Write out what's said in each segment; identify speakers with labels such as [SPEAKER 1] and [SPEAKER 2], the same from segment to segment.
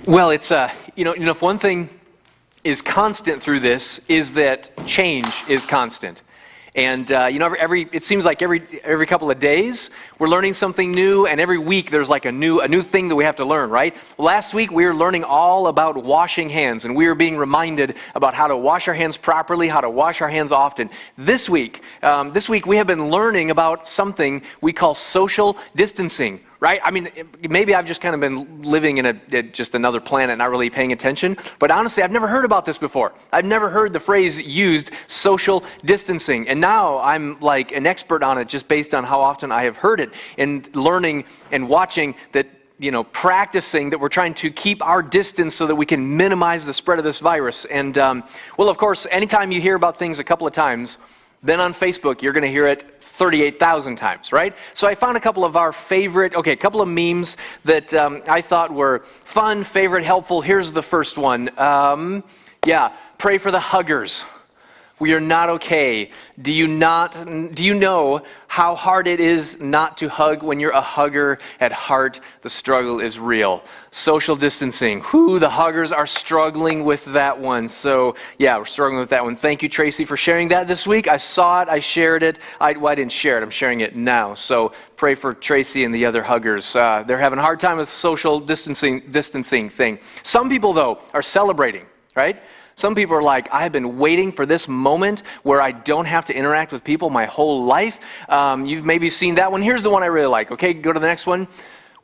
[SPEAKER 1] Well, it's if one thing is constant through this is that change is constant. And it seems like every couple of days we're learning something new, and every week there's like a new thing that we have to learn, right? Last week we were learning all about washing hands, and we were being reminded about how to wash our hands properly, how to wash our hands often. This week we have been learning about something we call social distancing. Right? I mean, maybe I've just kind of been living in just another planet, not really paying attention. But honestly, I've never heard about this before. I've never heard the phrase used, social distancing. And now I'm like an expert on it just based on how often I have heard it and learning and watching that, practicing that we're trying to keep our distance so that we can minimize the spread of this virus. And, of course, anytime you hear about things a couple of times, then on Facebook, you're going to hear it 38,000 times, right? So I found a couple of a couple of memes that I thought were fun, favorite, helpful. Here's the first one. Pray for the huggers. We are not okay. Do you know how hard it is not to hug when you're a hugger at heart? The struggle is real. Social distancing. The huggers are struggling with that one. So, we're struggling with that one. Thank you, Tracy, for sharing that this week. I saw it. I shared it. I didn't share it. I'm sharing it now. So, pray for Tracy and the other huggers. They're having a hard time with social distancing thing. Some people, though, are celebrating, right? Some people are like, I've been waiting for this moment where I don't have to interact with people my whole life. You've maybe seen that one. Here's the one I really like. Okay, go to the next one.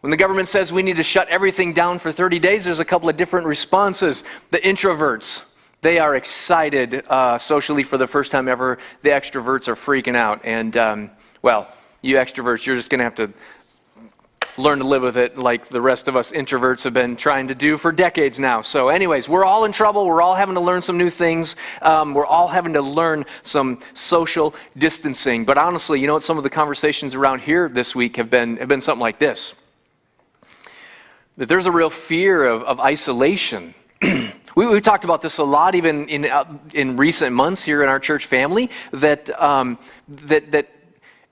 [SPEAKER 1] When the government says we need to shut everything down for 30 days, there's a couple of different responses. The introverts, they are excited socially for the first time ever. The extroverts are freaking out. And, you extroverts, you're just going to have to learn to live with it like the rest of us introverts have been trying to do for decades now. So anyways, we're all in trouble. We're all having to learn some new things. We're all having to learn some social distancing. But honestly, some of the conversations around here this week have been something like this. That there's a real fear of isolation. We talked about this a lot even in recent months here in our church family, that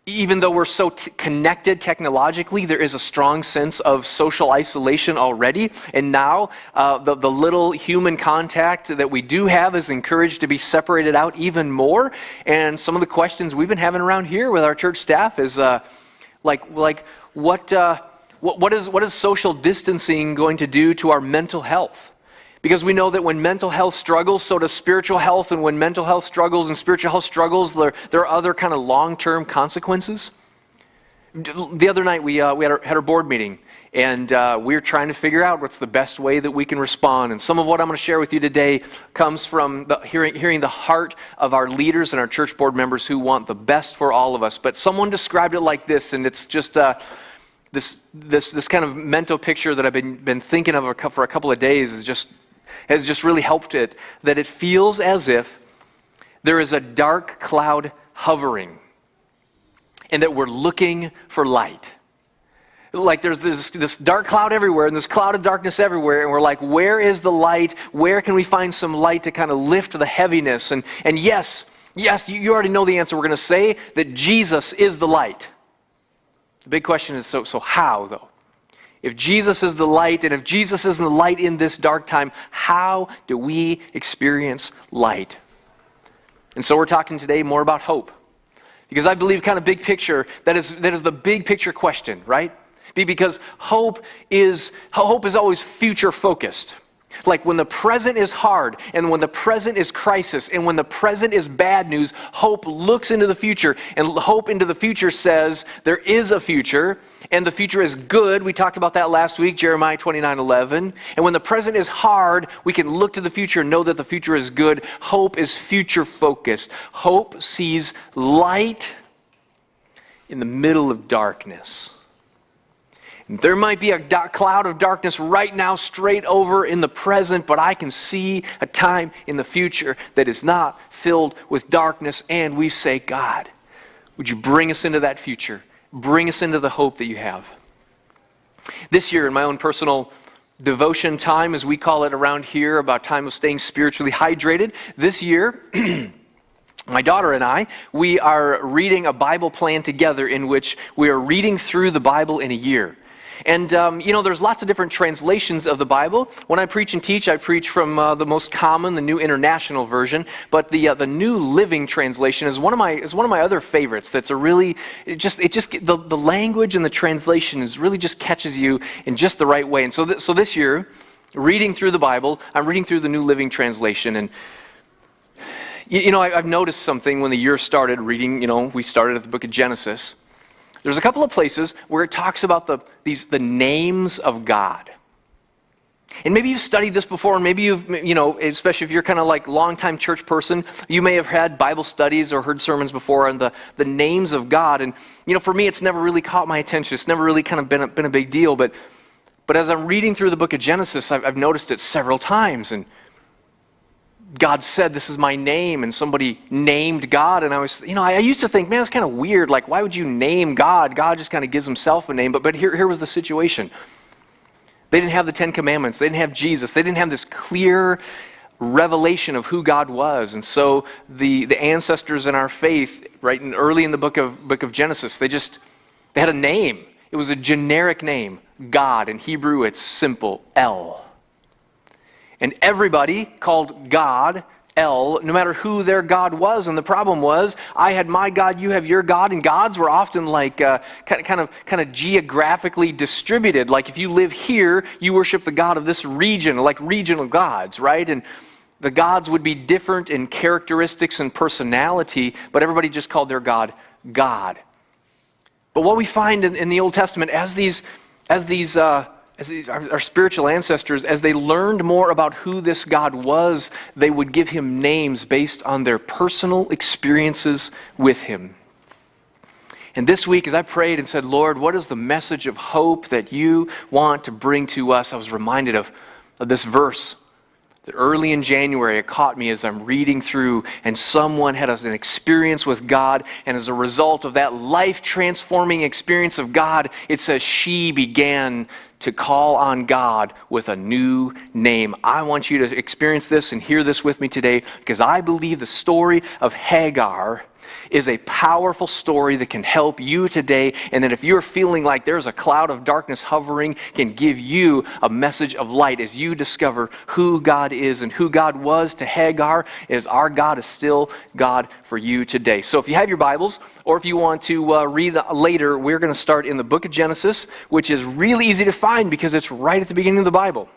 [SPEAKER 1] even though we're so connected technologically, there is a strong sense of social isolation already. And now the little human contact that we do have is encouraged to be separated out even more. And some of the questions we've been having around here with our church staff is what is social distancing going to do to our mental health? Because we know that when mental health struggles, so does spiritual health. And when mental health struggles and spiritual health struggles, there are other kind of long-term consequences. The other night, we had our board meeting, and we were trying to figure out what's the best way that we can respond. And some of what I'm going to share with you today comes from hearing the heart of our leaders and our church board members who want the best for all of us. But someone described it like this, and it's just this kind of mental picture that I've been thinking of for a couple of days has just really helped it, that it feels as if there is a dark cloud hovering and that we're looking for light. Like there's this dark cloud everywhere and this cloud of darkness everywhere, and we're like, where is the light? Where can we find some light to kind of lift the heaviness? And yes, you already know the answer. We're going to say that Jesus is the light. The big question is, so how, though? If Jesus is the light, and if Jesus is the light in this dark time, how do we experience light? And so we're talking today more about hope. Because I believe kind of big picture, that is the big picture question, right? Because hope is always future focused. Like when the present is hard, and when the present is crisis, and when the present is bad news, hope looks into the future, and hope into the future says there is a future, and the future is good. We talked about that last week, Jeremiah 29:11. And when the present is hard, we can look to the future and know that the future is good. Hope is future focused. Hope sees light in the middle of darkness. There might be a cloud of darkness right now straight over in the present, but I can see a time in the future that is not filled with darkness, and we say, God, would you bring us into that future? Bring us into the hope that you have. This year, in my own personal devotion time, as we call it around here, about time of staying spiritually hydrated, this year, my daughter and I, we are reading a Bible plan together in which we are reading through the Bible in a year. And, there's lots of different translations of the Bible. When I preach and teach, I preach from the most common, the New International Version. But the New Living Translation is one of my other favorites. That's the language and the translation really just catches you in just the right way. And so this year, reading through the Bible, I'm reading through the New Living Translation. And, I've noticed something when the year started reading, we started at the book of Genesis. There's a couple of places where it talks about the names of God. And maybe you've studied this before, and maybe you've, especially if you're kind of like longtime church person, you may have had Bible studies or heard sermons before on the names of God. And, for me, it's never really caught my attention. It's never really kind of been a big deal. But as I'm reading through the book of Genesis, I've noticed it several times. And God said, "This is my name," and somebody named God, and I used to think, man, that's kind of weird. Like, why would you name God? God just kind of gives himself a name. But here was the situation. They didn't have the Ten Commandments. They didn't have Jesus. They didn't have this clear revelation of who God was. And so the ancestors in our faith, right, early in the book of Genesis, they had a name. It was a generic name, God. In Hebrew, it's simple, El. And everybody called God El, no matter who their God was. And the problem was, I had my God, you have your God. And gods were often like kind of geographically distributed. Like if you live here, you worship the God of this region, like regional gods, right? And the gods would be different in characteristics and personality, but everybody just called their God, God. But what we find in the Old Testament, our spiritual ancestors, as they learned more about who this God was, they would give him names based on their personal experiences with him. And this week, as I prayed and said, "Lord, what is the message of hope that you want to bring to us?" I was reminded of this verse that early in January, it caught me as I'm reading through, and someone had an experience with God, and as a result of that life-transforming experience of God, it says she began to call on God with a new name. I want you to experience this and hear this with me today, because I believe the story of Hagar is a powerful story that can help you today, and that if you're feeling like there's a cloud of darkness hovering, can give you a message of light as you discover who God is and who God was to Hagar, is our God is still God for you today. So if you have your Bibles, or if you want to read later, we're going to start in the book of Genesis, which is really easy to find because it's right at the beginning of the Bible.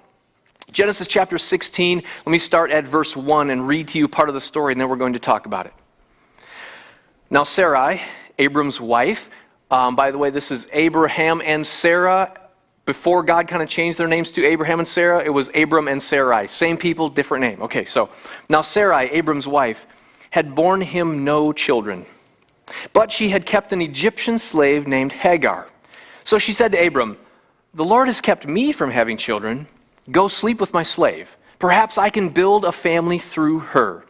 [SPEAKER 1] Genesis chapter 16, let me start at verse 1 and read to you part of the story, and then we're going to talk about it. Now Sarai, Abram's wife, by the way, this is Abraham and Sarah. Before God kind of changed their names to Abraham and Sarah, it was Abram and Sarai. Same people, different name. Okay, so now Sarai, Abram's wife, had borne him no children, but she had kept an Egyptian slave named Hagar. So she said to Abram, "The Lord has kept me from having children. Go sleep with my slave. Perhaps I can build a family through her."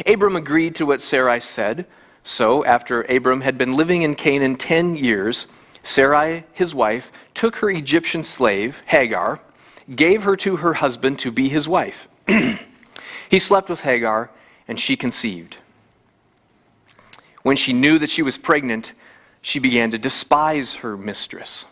[SPEAKER 1] Abram agreed to what Sarai said. So after Abram had been living in Canaan 10 years, Sarai, his wife, took her Egyptian slave, Hagar, gave her to her husband to be his wife. He slept with Hagar, and she conceived. When she knew that she was pregnant, she began to despise her mistress.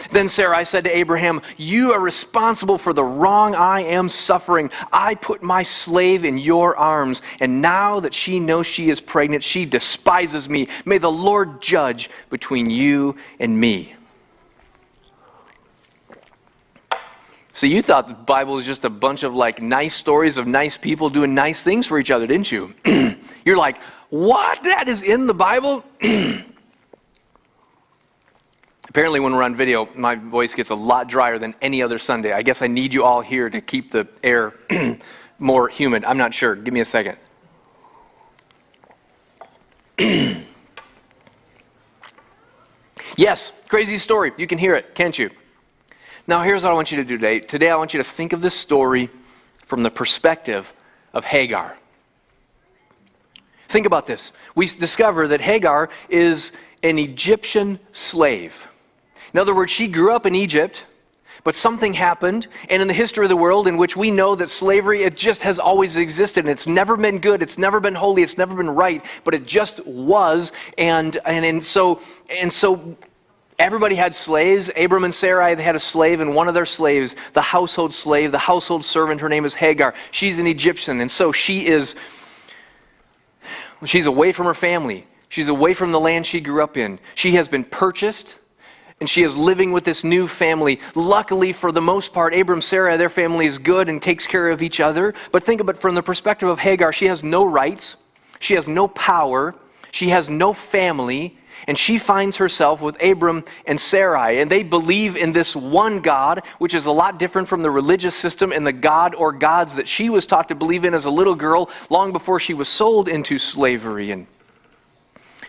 [SPEAKER 1] Then Sarai said to Abraham, "You are responsible for the wrong I am suffering. I put my slave in your arms, and now that she knows she is pregnant, she despises me. May the Lord judge between you and me." So you thought the Bible was just a bunch of like nice stories of nice people doing nice things for each other, didn't you? You're like, what? That is in the Bible? Apparently when we're on video, my voice gets a lot drier than any other Sunday. I guess I need you all here to keep the air more humid. I'm not sure. Give me a second. Yes, crazy story. You can hear it, can't you? Now here's what I want you to do today. Today I want you to think of this story from the perspective of Hagar. Think about this. We discover that Hagar is an Egyptian slave. In other words, she grew up in Egypt, but something happened, and in the history of the world in which we know that slavery, it just has always existed, and it's never been good, it's never been holy, it's never been right, but it just was, and so Everybody had slaves. Abram and Sarai, they had a slave, and one of their slaves, the household slave, the household servant, her name is Hagar. She's an Egyptian, and so she's away from her family. She's away from the land she grew up in. She has been purchased, and she is living with this new family. Luckily, for the most part, Abram and Sarai, their family is good and takes care of each other. But think about it from the perspective of Hagar. She has no rights. She has no power. She has no family. And she finds herself with Abram and Sarai. And they believe in this one God, which is a lot different from the religious system and the God or gods that she was taught to believe in as a little girl long before she was sold into slavery. And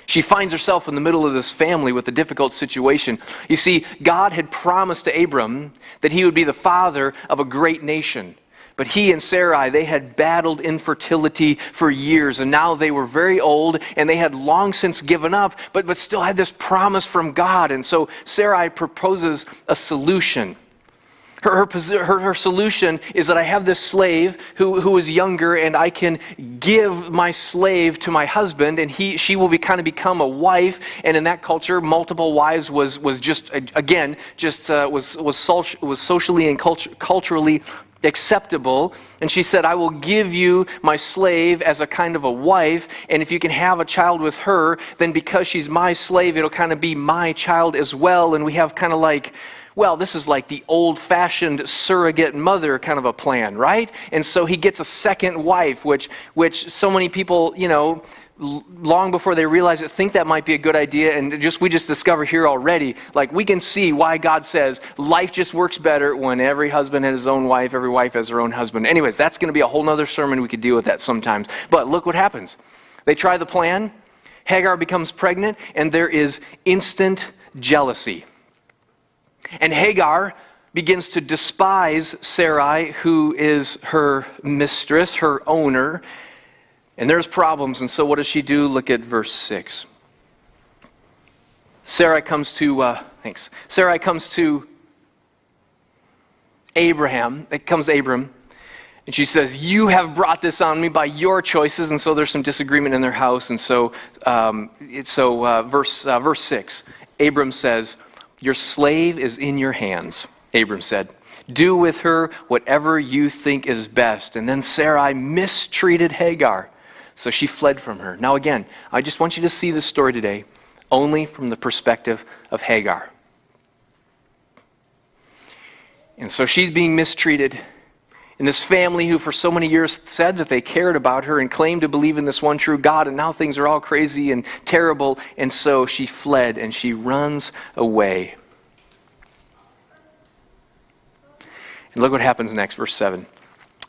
[SPEAKER 1] she finds herself in the middle of this family with a difficult situation. You see, God had promised to Abram that he would be the father of a great nation. But he and Sarai, they had battled infertility for years, and now they were very old, and they had long since given up, but still had this promise from God. And so Sarai proposes a solution. Her solution is that I have this slave who is younger, and I can give my slave to my husband, and she will become a wife. And in that culture, multiple wives was socially and culturally acceptable. And she said, I will give you my slave as a kind of a wife, and if you can have a child with her, then because she's my slave, it'll kind of be my child as well. And we have kind of like, well, this is like the old-fashioned surrogate mother kind of a plan, right? And so he gets a second wife, which so many people, long before they realize it, think that might be a good idea. And we just discover here already, like, we can see why God says life just works better when every husband has his own wife, every wife has her own husband. Anyways, that's going to be a whole nother sermon. We could deal with that sometimes. But look what happens. They try the plan. Hagar becomes pregnant, and there is instant jealousy. And Hagar begins to despise Sarai, who is her mistress, her owner. And there's problems, and so what does she do? Look at verse 6. Sarai comes to Abraham. It comes to Abram, and she says, you have brought this on me by your choices. And so there's some disagreement in their house. And so, verse 6, Abram says, your slave is in your hands, Abram said. Do with her whatever you think is best. And then Sarai mistreated Hagar, so she fled from her. Now again, I just want you to see this story today only from the perspective of Hagar. And so she's being mistreated. And this family who for so many years said that they cared about her and claimed to believe in this one true God, and now things are all crazy and terrible. And so she fled and she runs away. And look what happens next, verse 7.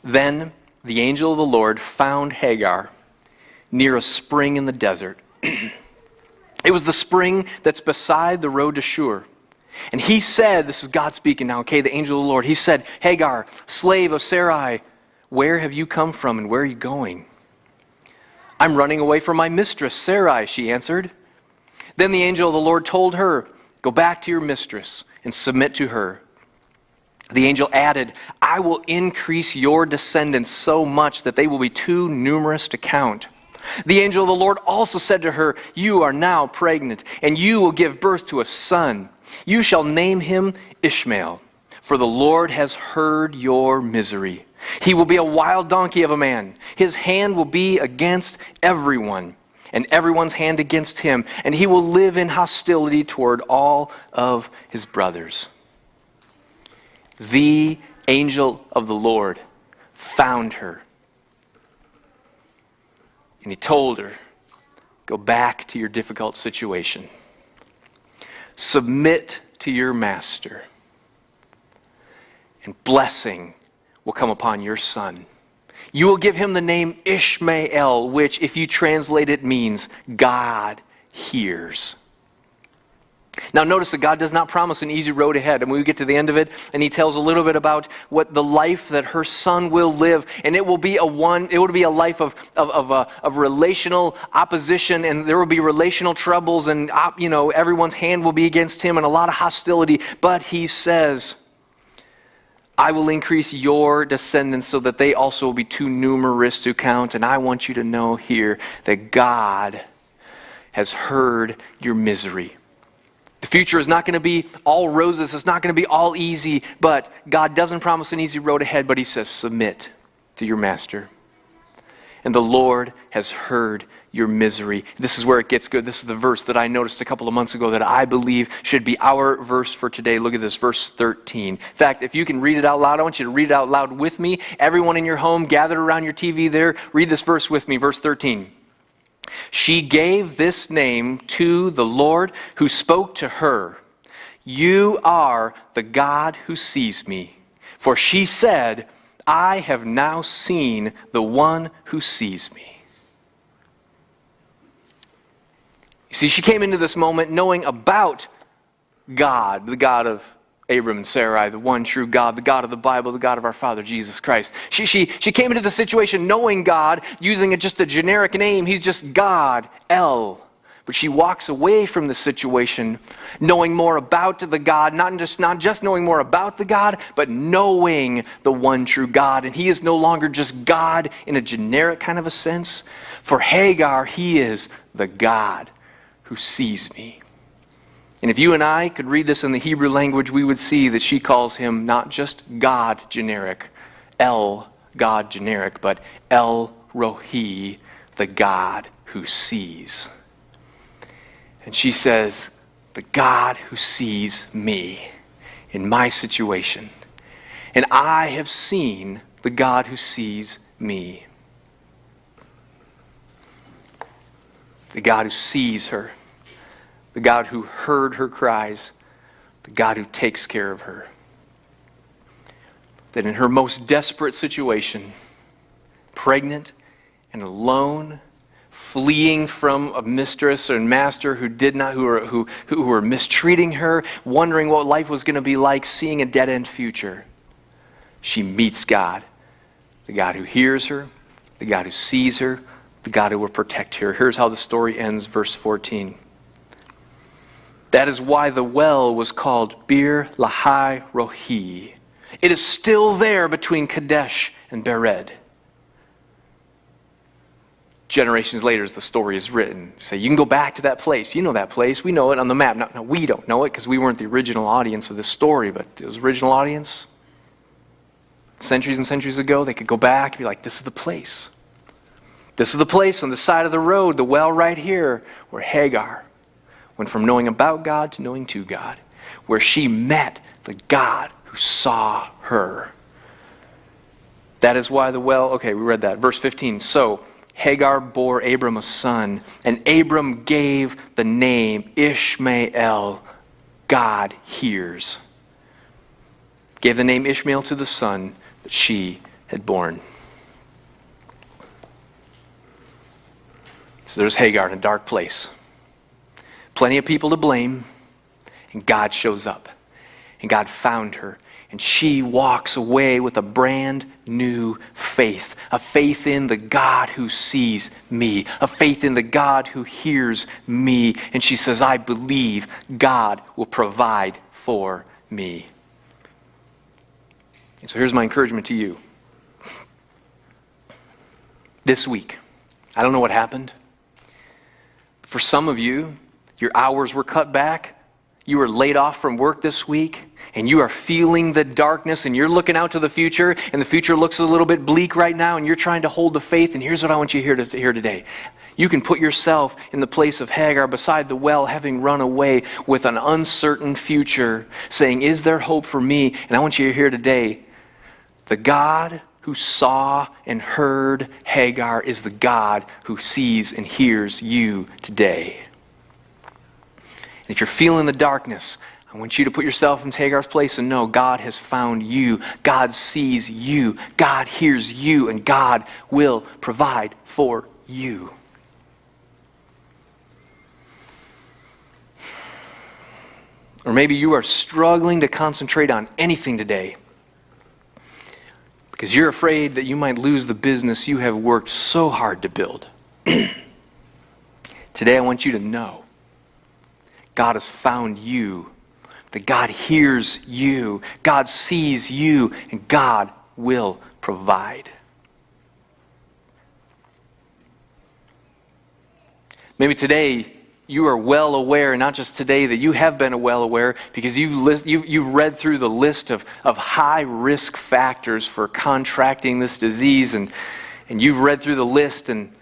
[SPEAKER 1] Then the angel of the Lord found Hagar near a spring in the desert. It was the spring that's beside the road to Shur. And he said, this is God speaking now, okay, the angel of the Lord, he said, Hagar, slave of Sarai, where have you come from and where are you going? I'm running away from my mistress, Sarai, she answered. Then the angel of the Lord told her, go back to your mistress and submit to her. The angel added, I will increase your descendants so much that they will be too numerous to count. The angel of the Lord also said to her, you are now pregnant, and you will give birth to a son. You shall name him Ishmael, for the Lord has heard your misery. He will be a wild donkey of a man. His hand will be against everyone, and everyone's hand against him, and he will live in hostility toward all of his brothers. The angel of the Lord found her. And he told her, go back to your difficult situation. Submit to your master. And blessing will come upon your son. You will give him the name Ishmael, which, if you translate it, means God hears. Now notice that God does not promise an easy road ahead. And when we get to the end of it, and he tells a little bit about what the life that her son will live, and it will be a life of relational opposition, and there will be relational troubles, and everyone's hand will be against him, and a lot of hostility. But he says, I will increase your descendants so that they also will be too numerous to count. And I want you to know here that God has heard your misery. future is not going to be all roses. It's not going to be all easy, but God doesn't promise an easy road ahead, but he says, submit to your master. And the Lord has heard your misery. This is where it gets good. This is the verse that I noticed a couple of months ago that I believe should be our verse for today. Look at this, verse 13. In fact, if you can read it out loud, I want you to read it out loud with me. Everyone in your home, gathered around your TV there, read this verse with me, verse 13. She gave this name to the Lord who spoke to her. You are the God who sees me. For she said, I have now seen the one who sees me. You see, she came into this moment knowing about God, the God of Abram and Sarai, the one true God, the God of the Bible, the God of our Father, Jesus Christ. She came into the situation knowing God, using just a generic name. He's just God, El. But she walks away from the situation knowing more about the God, not just knowing more about the God, but knowing the one true God. And he is no longer just God in a generic kind of a sense. For Hagar, he is the God who sees me. And if you and I could read this in the Hebrew language, we would see that she calls him not just God generic, El, God generic, but El Rohi, the God who sees. And she says, the God who sees me in my situation. And I have seen the God who sees me. The God who sees her. The God who heard her cries. The God who takes care of her. That in her most desperate situation, pregnant and alone, fleeing from a mistress or master who were mistreating her, wondering what life was going to be like, seeing a dead-end future, she meets God, the God who hears her, the God who sees her, the God who will protect her. Here's how the story ends, verse 14. That is why the well was called Bir Lahai Rohi. It is still there between Kadesh and Bered. Generations later, as the story is written, say, you can go back to that place. You know that place. We know it on the map. No, we don't know it because we weren't the original audience of this story, but it was the original audience. Centuries and centuries ago, they could go back and be like, this is the place. This is the place on the side of the road, the well right here, where Hagar went from knowing about God to knowing to God, where she met the God who saw her. That is why the well, okay, we read that. Verse 15, so Hagar bore Abram a son, and Abram gave the name Ishmael, God hears. Gave the name Ishmael to the son that she had born. So there's Hagar in a dark place. Plenty of people to blame, and God shows up. And God found her. And she walks away with a brand new faith. A faith in the God who sees me. A faith in the God who hears me. And she says, I believe God will provide for me. And so here's my encouragement to you. This week, I don't know what happened. For some of you, your hours were cut back. You were laid off from work this week, and you are feeling the darkness, and you're looking out to the future, and the future looks a little bit bleak right now, and you're trying to hold the faith, and here's what I want you to hear today. You can put yourself in the place of Hagar beside the well, having run away with an uncertain future, saying, is there hope for me? And I want you to hear today, the God who saw and heard Hagar is the God who sees and hears you today. And if you're feeling the darkness, I want you to put yourself in Hagar's place and know God has found you. God sees you. God hears you. And God will provide for you. Or maybe you are struggling to concentrate on anything today because you're afraid that you might lose the business you have worked so hard to build. Today I want you to know God has found you, that God hears you, God sees you, and God will provide. Maybe today you are well aware, not just today, that you have been well aware because you've read through the list of high risk factors for contracting this disease, and you've read through the list and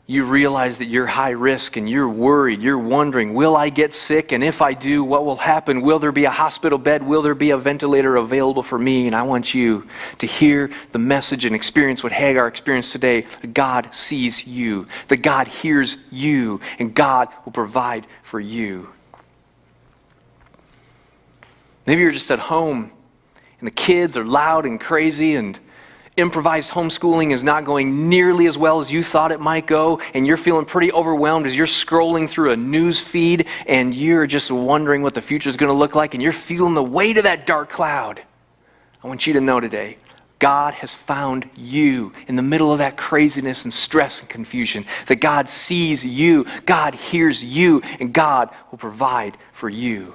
[SPEAKER 1] you realize that you're high risk and you're worried, you're wondering, will I get sick? And if I do, what will happen? Will there be a hospital bed? Will there be a ventilator available for me? And I want you to hear the message and experience what Hagar experienced today. God sees you, that God hears you, and God will provide for you. Maybe you're just at home and the kids are loud and crazy and improvised homeschooling is not going nearly as well as you thought it might go, and you're feeling pretty overwhelmed as you're scrolling through a news feed and you're just wondering what the future is going to look like, and you're feeling the weight of that dark cloud. I want you to know today, God has found you in the middle of that craziness and stress and confusion, that God sees you, God hears you, and God will provide for you.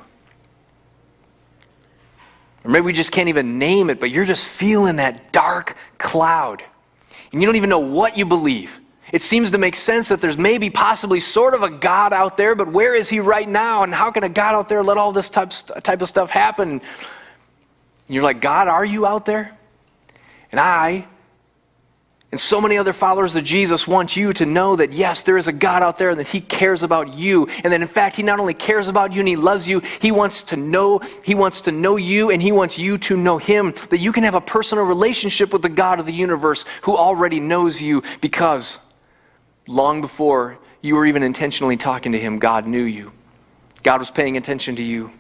[SPEAKER 1] Or maybe we just can't even name it, but you're just feeling that dark cloud. And you don't even know what you believe. It seems to make sense that there's maybe possibly sort of a God out there, but where is he right now? And how can a God out there let all this type of stuff happen? And you're like, God, are you out there? And I, and so many other followers of Jesus, want you to know that yes, there is a God out there and that he cares about you. And that in fact, he not only cares about you and he loves you, he wants to know you, and he wants you to know him. That you can have a personal relationship with the God of the universe who already knows you, because long before you were even intentionally talking to him, God knew you. God was paying attention to you.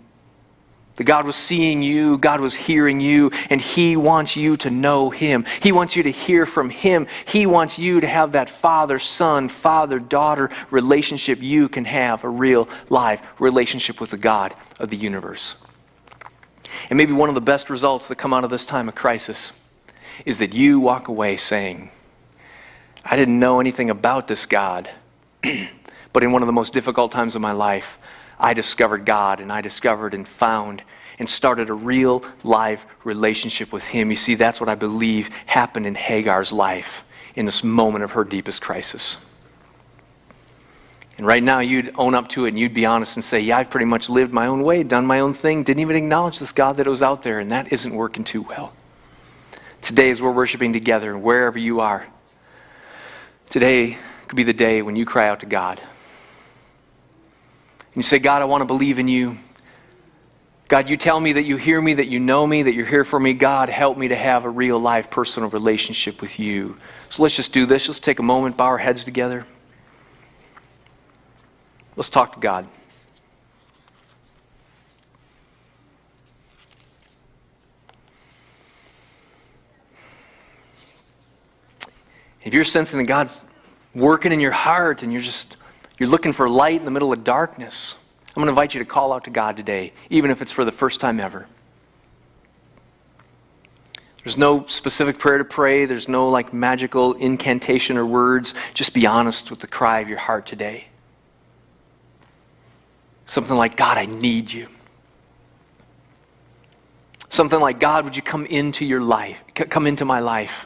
[SPEAKER 1] That God was seeing you, God was hearing you, and he wants you to know him. He wants you to hear from him. He wants you to have that father-son, father-daughter relationship. You can have a real live relationship with the God of the universe. And maybe one of the best results that come out of this time of crisis is that you walk away saying, I didn't know anything about this God, but in one of the most difficult times of my life, I discovered God, and I discovered and found and started a real live relationship with him. You see, that's what I believe happened in Hagar's life in this moment of her deepest crisis. And right now you'd own up to it and you'd be honest and say, yeah, I've pretty much lived my own way, done my own thing, didn't even acknowledge this God that was out there, and that isn't working too well. Today, as we're worshiping together, wherever you are, today could be the day when you cry out to God. And you say, God, I want to believe in you. God, you tell me that you hear me, that you know me, that you're here for me. God, help me to have a real life personal relationship with you. So let's just do this. Let's take a moment, bow our heads together. Let's talk to God. If you're sensing that God's working in your heart and you're looking for light in the middle of darkness, I'm going to invite you to call out to God today, even if it's for the first time ever. There's no specific prayer to pray. There's no magical incantation or words. Just be honest with the cry of your heart today. Something like, God, I need you. Something like, God, would you come into your life? Come into my life.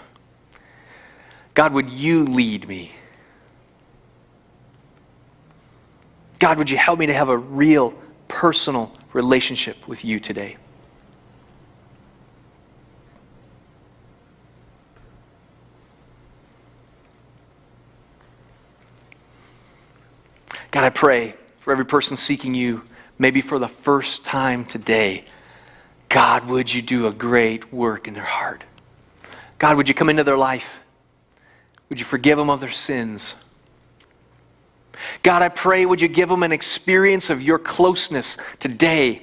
[SPEAKER 1] God, would you lead me? God, would you help me to have a real, personal relationship with you today? God, I pray for every person seeking you, maybe for the first time today. God, would you do a great work in their heart? God, would you come into their life? Would you forgive them of their sins? God, I pray, would you give them an experience of your closeness today,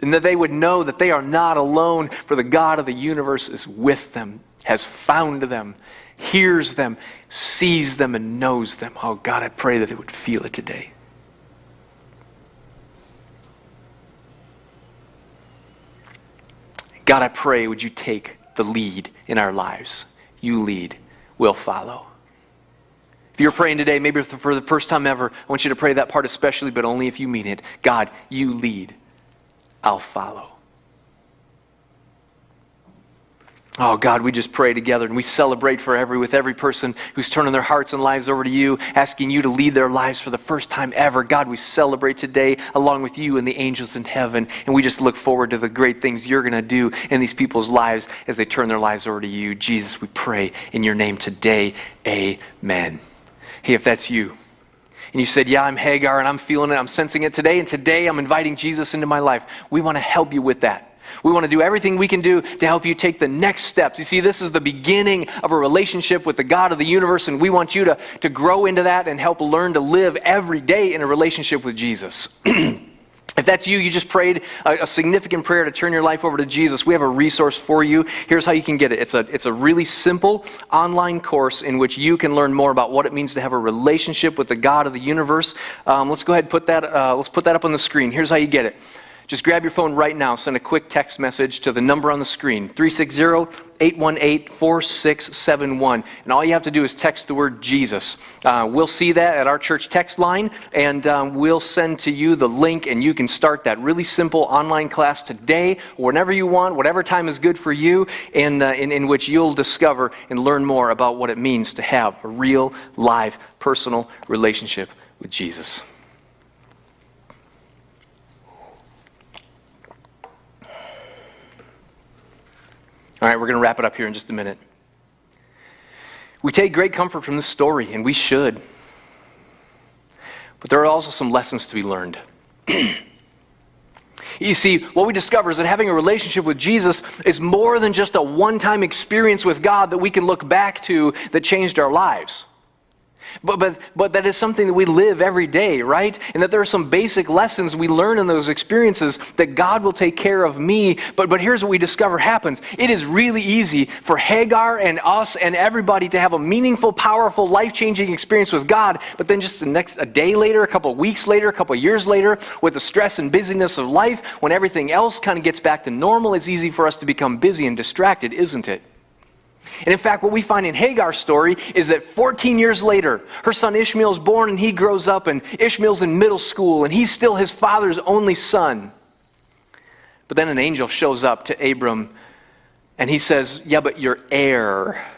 [SPEAKER 1] and that they would know that they are not alone, for the God of the universe is with them, has found them, hears them, sees them, and knows them. Oh God, I pray that they would feel it today. God, I pray, would you take the lead in our lives? You lead, we'll follow. If you're praying today, maybe for the first time ever, I want you to pray that part especially, but only if you mean it. God, you lead, I'll follow. Oh God, we just pray together and we celebrate with every person who's turning their hearts and lives over to you, asking you to lead their lives for the first time ever. God, we celebrate today along with you and the angels in heaven, and we just look forward to the great things you're going to do in these people's lives as they turn their lives over to you. Jesus, we pray in your name today. Amen. Hey, if that's you, and you said, yeah, I'm Hagar and I'm feeling it, I'm sensing it today, and today I'm inviting Jesus into my life, we want to help you with that. We want to do everything we can do to help you take the next steps. You see, this is the beginning of a relationship with the God of the universe, and we want you to grow into that and help learn to live every day in a relationship with Jesus. If that's you, you just prayed a significant prayer to turn your life over to Jesus, we have a resource for you. Here's how you can get it. It's a really simple online course in which you can learn more about what it means to have a relationship with the God of the universe. Let's go ahead and put that up on the screen. Here's how you get it. Just grab your phone right now, send a quick text message to the number on the screen, 360-818-4671. And all you have to do is text the word Jesus. We'll see that at our church text line, and we'll send to you the link, and you can start that really simple online class today, or whenever you want, whatever time is good for you, and in which you'll discover and learn more about what it means to have a real, live, personal relationship with Jesus. All right, we're going to wrap it up here in just a minute. We take great comfort from this story, and we should. But there are also some lessons to be learned. You see, what we discover is that having a relationship with Jesus is more than just a one-time experience with God that we can look back to that changed our lives. But that is something that we live every day, right? And that there are some basic lessons we learn in those experiences that God will take care of me. But here's what we discover happens. It is really easy for Hagar and us and everybody to have a meaningful, powerful, life-changing experience with God. But then just a day later, a couple of weeks later, a couple of years later, with the stress and busyness of life, when everything else kind of gets back to normal, it's easy for us to become busy and distracted, isn't it? And in fact, what we find in Hagar's story is that 14 years later, her son Ishmael is born and he grows up, and Ishmael's in middle school and he's still his father's only son. But then an angel shows up to Abram and he says, yeah, but your heir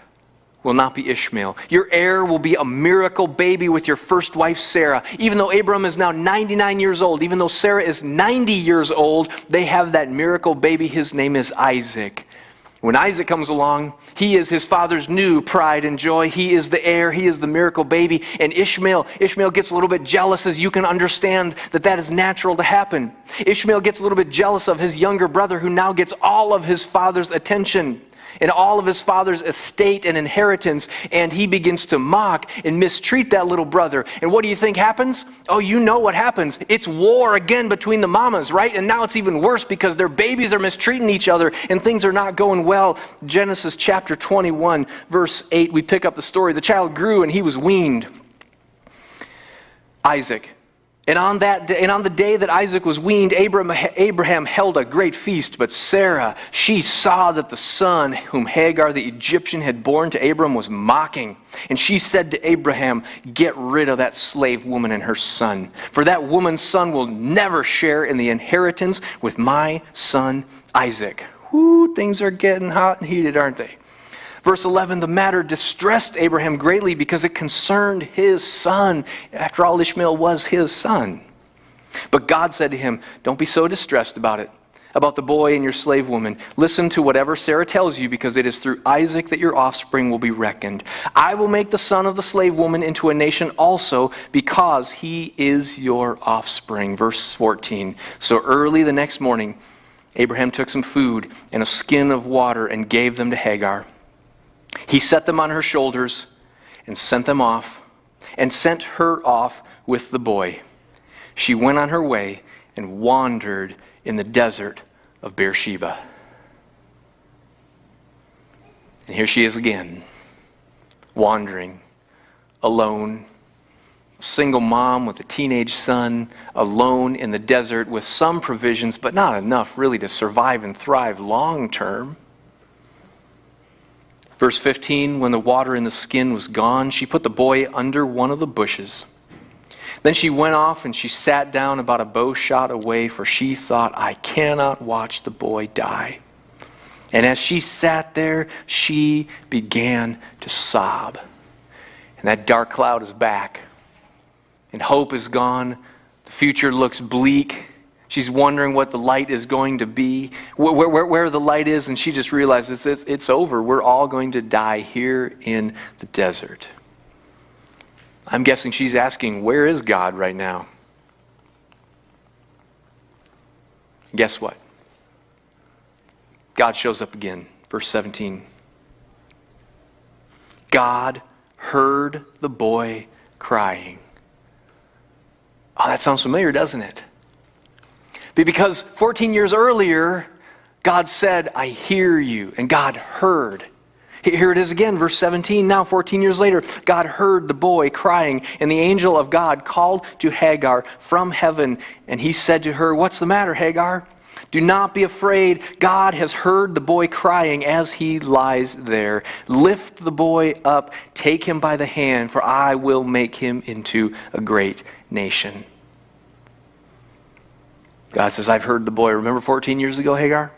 [SPEAKER 1] will not be Ishmael. Your heir will be a miracle baby with your first wife, Sarah. Even though Abram is now 99 years old, even though Sarah is 90 years old, they have that miracle baby. His name is Isaac. When Isaac comes along, he is his father's new pride and joy. He is the heir. He is the miracle baby. And Ishmael gets a little bit jealous, as you can understand that is natural to happen. Ishmael gets a little bit jealous of his younger brother, who now gets all of his father's attention and all of his father's estate and inheritance, and he begins to mock and mistreat that little brother. And what do you think happens? Oh, you know what happens. It's war again between the mamas, right? And now it's even worse because their babies are mistreating each other and things are not going well. Genesis chapter 21, verse 8, we pick up the story. The child grew and he was weaned. Isaac. And on the day that Isaac was weaned, Abraham held a great feast. But Sarah, she saw that the son whom Hagar the Egyptian had borne to Abram was mocking. And she said to Abraham, get rid of that slave woman and her son, for that woman's son will never share in the inheritance with my son Isaac. Whoo, things are getting hot and heated, aren't they? Verse 11, the matter distressed Abraham greatly because it concerned his son. After all, Ishmael was his son. But God said to him, don't be so distressed about it, about the boy and your slave woman. Listen to whatever Sarah tells you, because it is through Isaac that your offspring will be reckoned. I will make the son of the slave woman into a nation also, because he is your offspring. Verse 14, so early the next morning, Abraham took some food and a skin of water and gave them to Hagar. He set them on her shoulders and sent her off with the boy. She went on her way and wandered in the desert of Beersheba. And here she is again, wandering, alone, a single mom with a teenage son, alone in the desert with some provisions, but not enough really to survive and thrive long term. Verse 15, when the water in the skin was gone, she put the boy under one of the bushes. Then she went off and she sat down about a bow shot away, for she thought, I cannot watch the boy die. And as she sat there, she began to sob. And that dark cloud is back. And hope is gone. The future looks bleak. She's wondering what the light is going to be, where the light is, and she just realizes it's over. We're all going to die here in the desert. I'm guessing she's asking, where is God right now? Guess what? God shows up again. Verse 17. God heard the boy crying. Oh, that sounds familiar, doesn't it? Because 14 years earlier, God said, I hear you, and God heard. Here it is again, verse 17. Now, 14 years later, God heard the boy crying, and the angel of God called to Hagar from heaven, and he said to her, what's the matter, Hagar? Do not be afraid. God has heard the boy crying as he lies there. Lift the boy up, take him by the hand, for I will make him into a great nation. God says, I've heard the boy. Remember 14 years ago, Hagar?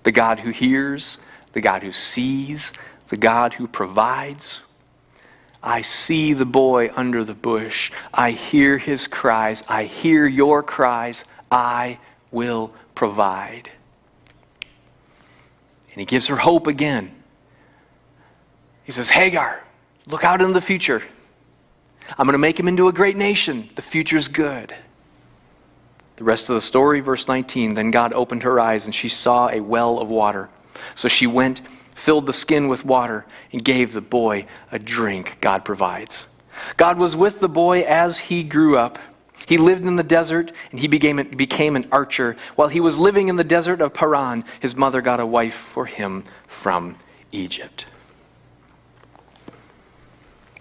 [SPEAKER 1] The God who hears, the God who sees, the God who provides. I see the boy under the bush. I hear his cries. I hear your cries. I will provide. And he gives her hope again. He says, Hagar, look out into the future. I'm going to make him into a great nation. The future's good. The rest of the story, verse 19, then God opened her eyes and she saw a well of water. So she went, filled the skin with water, and gave the boy a drink. God provides. God was with the boy as he grew up. He lived in the desert and he became an archer. While he was living in the desert of Paran, his mother got a wife for him from Egypt.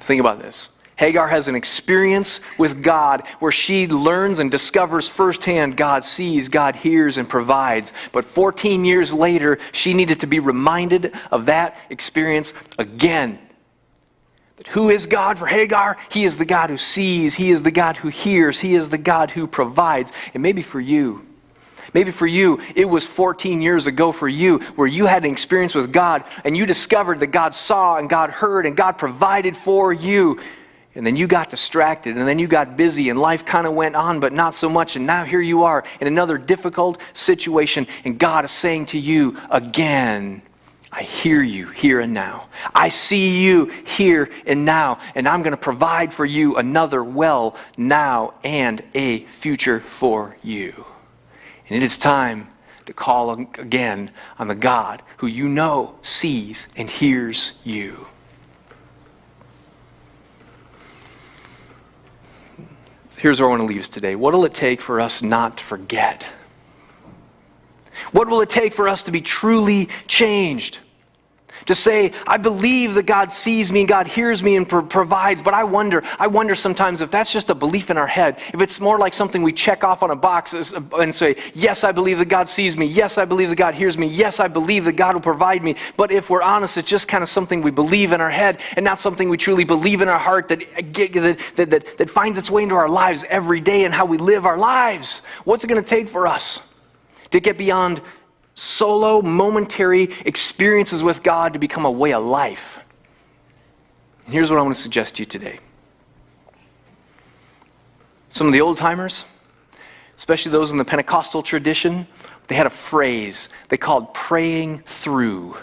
[SPEAKER 1] Think about this. Hagar has an experience with God where she learns and discovers firsthand God sees, God hears, and provides. But 14 years later, she needed to be reminded of that experience again. But who is God for Hagar? He is the God who sees. He is the God who hears. He is the God who provides. And maybe for you, it was 14 years ago for you where you had an experience with God and you discovered that God saw and God heard and God provided for you. And then you got distracted, and then you got busy, and life kind of went on, but not so much. And now here you are in another difficult situation, and God is saying to you again, I hear you here and now. I see you here and now, and I'm going to provide for you another well now and a future for you. And it is time to call again on the God who you know sees and hears you. Here's where I want to leave us today. What will it take for us not to forget? What will it take for us to be truly changed? To say, I believe that God sees me and God hears me and provides, but I wonder sometimes if that's just a belief in our head, if it's more like something we check off on a box and say, yes, I believe that God sees me. Yes, I believe that God hears me. Yes, I believe that God will provide me. But if we're honest, it's just kind of something we believe in our head and not something we truly believe in our heart that finds its way into our lives every day and how we live our lives. What's it going to take for us to get beyond solo, momentary experiences with God to become a way of life? And here's what I want to suggest to you today. Some of the old timers, especially those in the Pentecostal tradition, they had a phrase they called praying through.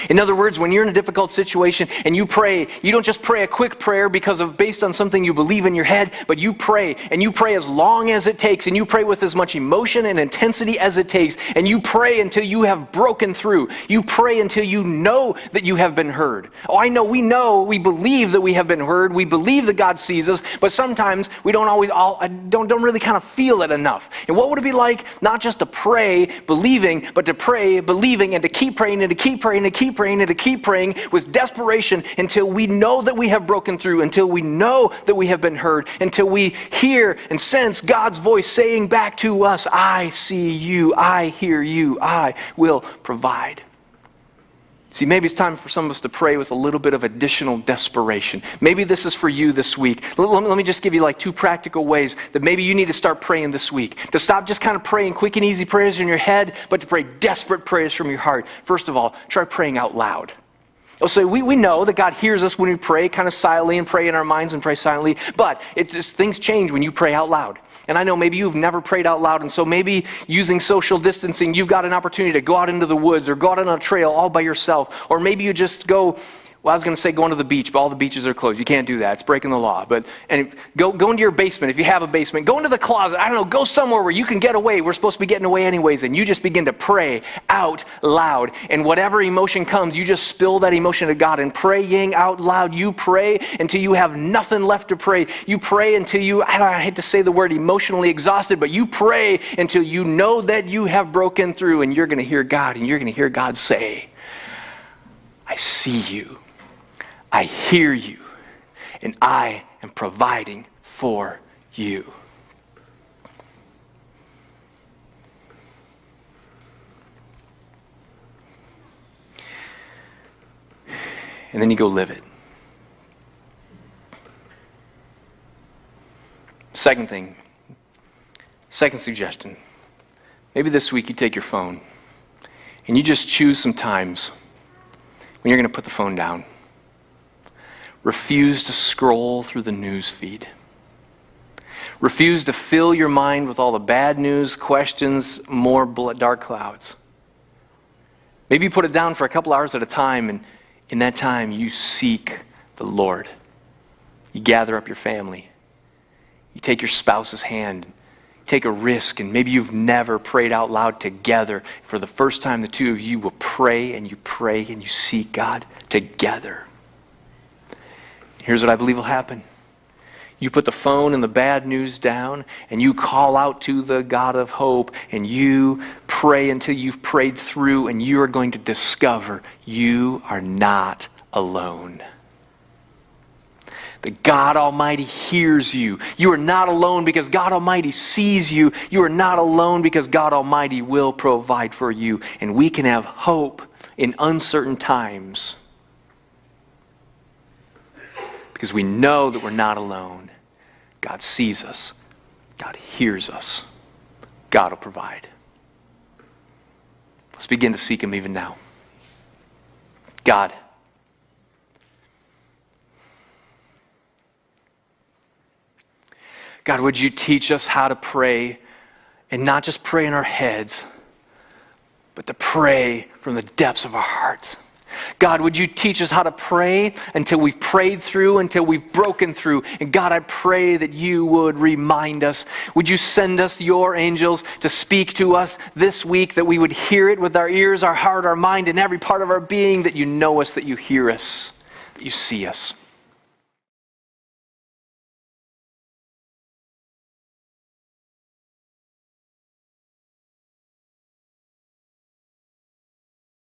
[SPEAKER 1] In other words, when you're in a difficult situation and you pray, you don't just pray a quick prayer based on something you believe in your head, but you pray, and you pray as long as it takes, and you pray with as much emotion and intensity as it takes, and you pray until you have broken through. You pray until you know that you have been heard. We believe that we have been heard, we believe that God sees us, but sometimes we don't really kind of feel it enough. And what would it be like not just to pray believing, but to pray believing and to keep praying and to keep praying and to keep praying and to keep praying with desperation until we know that we have broken through, until we know that we have been heard, until we hear and sense God's voice saying back to us, I see you, I hear you, I will provide. See, maybe it's time for some of us to pray with a little bit of additional desperation. Maybe this is for you this week. Let me just give you like 2 practical ways that maybe you need to start praying this week. To stop just kind of praying quick and easy prayers in your head, but to pray desperate prayers from your heart. First of all, try praying out loud. So we know that God hears us when we pray kind of silently and pray in our minds and pray silently, but things change when you pray out loud. And I know maybe you've never prayed out loud, and so maybe using social distancing, you've got an opportunity to go out into the woods or go out on a trail all by yourself, or maybe you just go, well, I was going to say go into the beach, but all the beaches are closed. You can't do that. It's breaking the law. And go into your basement if you have a basement. Go into the closet. I don't know. Go somewhere where you can get away. We're supposed to be getting away anyways. And you just begin to pray out loud. And whatever emotion comes, you just spill that emotion to God. And praying out loud, you pray until you have nothing left to pray. You pray until you, I hate to say the word emotionally exhausted, but you pray until you know that you have broken through, and you're going to hear God. And you're going to hear God say, I see you. I hear you, and I am providing for you. And then you go live it. Second suggestion. Maybe this week you take your phone and you just choose some times when you're going to put the phone down. Refuse to scroll through the news feed. Refuse to fill your mind with all the bad news, questions, more dark clouds. Maybe you put it down for a couple hours at a time, and in that time you seek the Lord. You gather up your family. You take your spouse's hand, take a risk, and maybe you've never prayed out loud together. For the first time, the two of you will pray and you seek God together. Here's what I believe will happen. You put the phone and the bad news down, and you call out to the God of hope, and you pray until you've prayed through, and you are going to discover you are not alone. That God Almighty hears you. You are not alone because God Almighty sees you. You are not alone because God Almighty will provide for you. And we can have hope in uncertain times because we know that we're not alone. God sees us. God hears us. God will provide. Let's begin to seek Him even now. God, would you teach us how to pray, and not just pray in our heads, but to pray from the depths of our hearts. God, would you teach us how to pray until we've prayed through, until we've broken through. And God, I pray that you would remind us. Would you send us your angels to speak to us this week, that we would hear it with our ears, our heart, our mind, and every part of our being, that you know us, that you hear us, that you see us.